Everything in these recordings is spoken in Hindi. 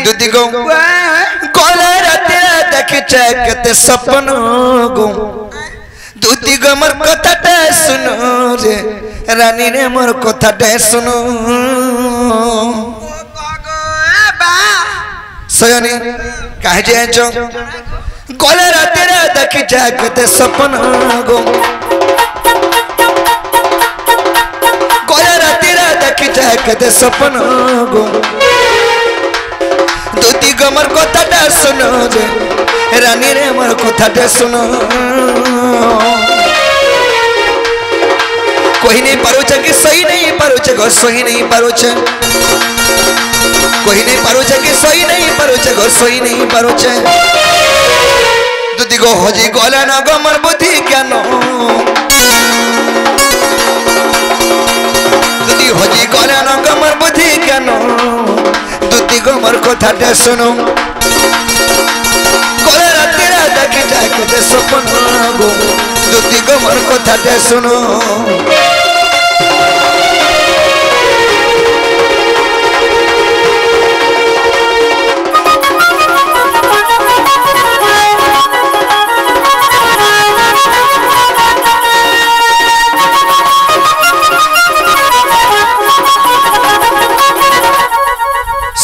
दुदी गो कोला राते देखिछे केते सपन गो दुदी गो मोर कथाटा सुनो रे रानी रे मोर कथाटा सुनो सयनी काहे जायछो कोला राते देखिछे केते सपन गो कोला राते देखिछे केते सपन गो दुदी गो मोर कथाटा सुनो रे रानी रे मोर कथाटा सुनो कोई नहीं पारुछे कि सही नहीं पारुछे गो सही नहीं पारुछे कोई नहीं पारुछे कि सही नहीं पारुछे गो सही नहीं पारुछे दुदी गो हजी गला ना गो मोर बुद्धि ज्ञान दुदी हजी गला ना गो मोर बुद्धि ज्ञान दुदी गो मोर कथाटा सुनो कोला राते देखि जाके सपन गो दुदी गो मोर कथाटा सुनो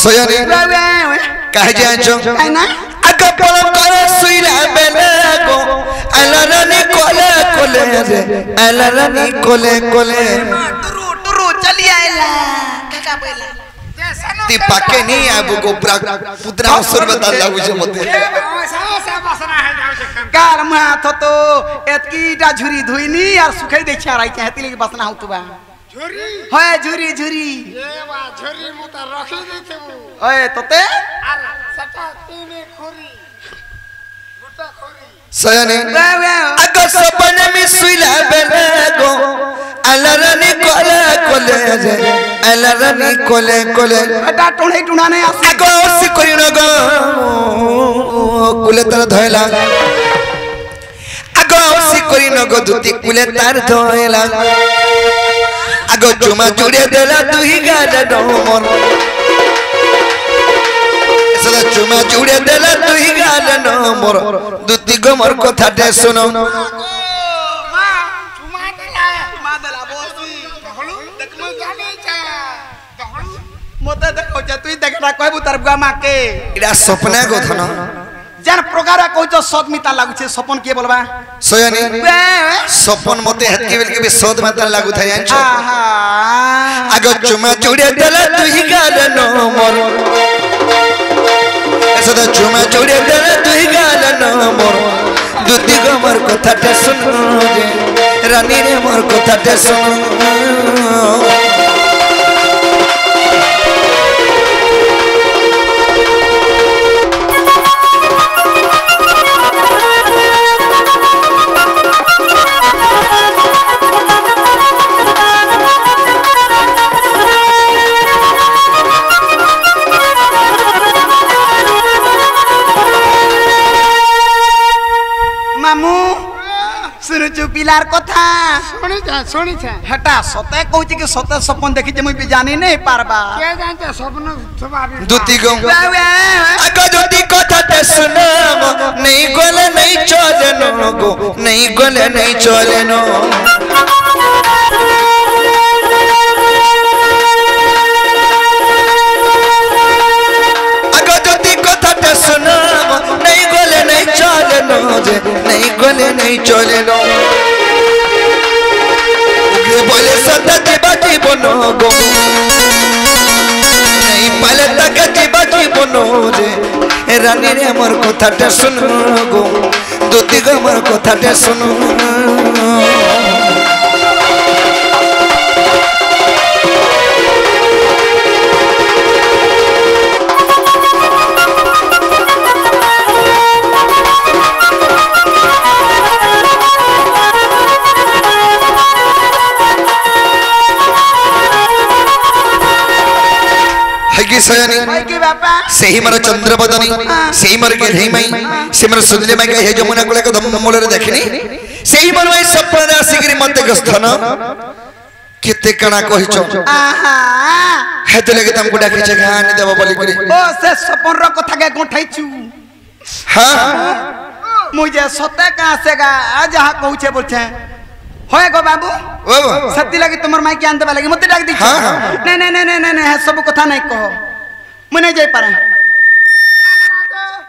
सयनी काहे जायछो आगे पलम करे सुइला बेले गो अलरनी कोले कोले रे अलरनी कोले कोले टुरु टुरु चली आइला काका बोला ती पाके नहीं आबु को पुत्रा असुर बता लागु छे मते सासा बसना है जाउ छे कार मा थतो एतकीटा झुरी धुइनी और सुखै दै छ राइ चाहती लेके बसना हउ तुबा झुरी होय झुरी झुरी ए बा झुरी मुता रखी दैथे ओए तोते अरे सटा तीने खोरी गोटा खोरी सयनी आगे सपने में सुइला बेले गो अलरनी कोले कोले रे अलरनी कोले कोले बेटा टुणे टुणाने आसी आगे ओसी करी न गो कुले तर धयला आगे ओसी करी न गो दुती कुले तार धयला आगे चुमा जुड़े देला तुही गाड डोमर सदा चुमा जुड़े देला तुही गाड डोमर दुती गो मोर कथाटे सुनो मां चुमा देला बोसी दहळू देखलो जाने छा दहळू मते देखो छ तुई देखरा कहबु तार बुआ मा के इडा सपना गथन जन प्रकार कहछ सदमिता लागु छे सपन के बोलबा सयनी सपन मते हत्के बेल के भी सद माता लागु थाय जानछो आहा आगे चुमा जुड़े देला तुही गाड डोमर सदा चुमा जुड़े देला तुही गाड डोमर दुती गो मोर कथाटे सुनो रे रानी रे मोर कथाटे सुनो मामू सुनु चुपिलार कथा सुनी छा हटा सते कहू कि सते सपन देखि जे मुई भी जानि नै पारबा के जानते स्वप्न स्वाभाविक दुती गो आगे दुती कथाटे सुनो नहीं गोले नहीं चले नो गो नहीं गोले नहीं चले नो आगे दुती कथाटे सुनो नहीं गोले नहीं चले नो जे नहीं गोले नहीं चले नो उगे बोले सदा जीवाती बनो गो नहीं पाले तक जीवाती बनो जे रानी रे मोर कथाटे सुनो गो दुती गो मोर कथाटे सुनो हैगी सयनी के बापा सेही मर चंद्रबदनी सेही मर के धेमई से मर सुंदरी माई हे जमुना कुले को दम मोलरे देखनी सेही मर भाई सपना राशिगिरी मते गस्थन केते कणा कहिचो आहा हेते लगे तुमको डाकिचे गानी देबो बोली करी ओ से सपन रो कथा के गोठाइछु हां मुझे सते कहां से गा आज हा कहूछे बोलछे होय गो बाबू ओ सत्ती लगी तुमर माई के आनते लगी मते डाक दी नहीं नहीं नहीं नहीं नहीं सब कथा नहीं कहो मुने जाई पारे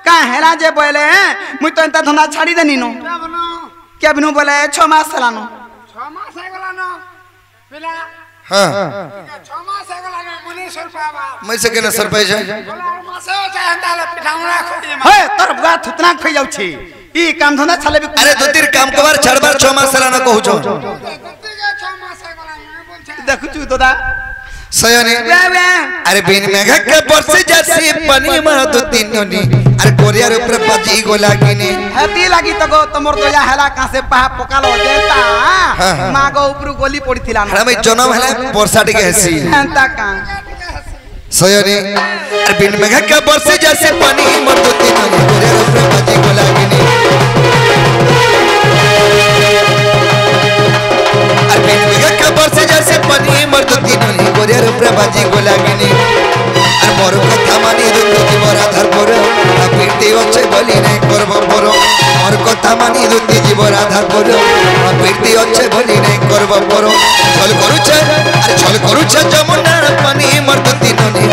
का हेला जे बोले मु तो एंता धंधा छाड़ी देनी नो क्या बिनु बोले 6 मास चलानो 6 मास है गलानो पिला हां 6 मास है गलानो मुने सरपावा मैं से केना सरपाई छै मासे चाहे ताले पिठाउना खोई हे तोर बुआ थुतना खई जाउ छी ई काम धंधा छले भी अरे दो तीन काम कबार छड़बार 6 मास चलाना कहूचो देखु तू दादा सयानी अरे बिन मेघा के बरसे जैसे पानी में दो तीन नी अरे कोरिया रे ऊपर बाजी गोला किने हती लागी तो गो तमर तो या हेला का से पहा पकालो देता मां गो ऊपर गोली पड़थिला हम जनम हला वर्षा टिके हसी हंता का सयानी अरे बिन मेघा के बरसे जैसे पानी में दो तीन नी कोरिया रे ऊपर बाजी गोला किने अरे बिन मेघा के बरसे जैसे पानी में दो तीन नी कोरिया रे ऊपर बाजी गोला किने अरे मोर कथा मानी दुति जीवर आधार पर पीरती अच्छे बोली नहीं करब पर मोर कथा मानी दुति जीवर आधार पर पीरती अच्छे बोली नहीं करब पर छल करूछे अरे छल करूछे जमुना पानी मोर दुति ननी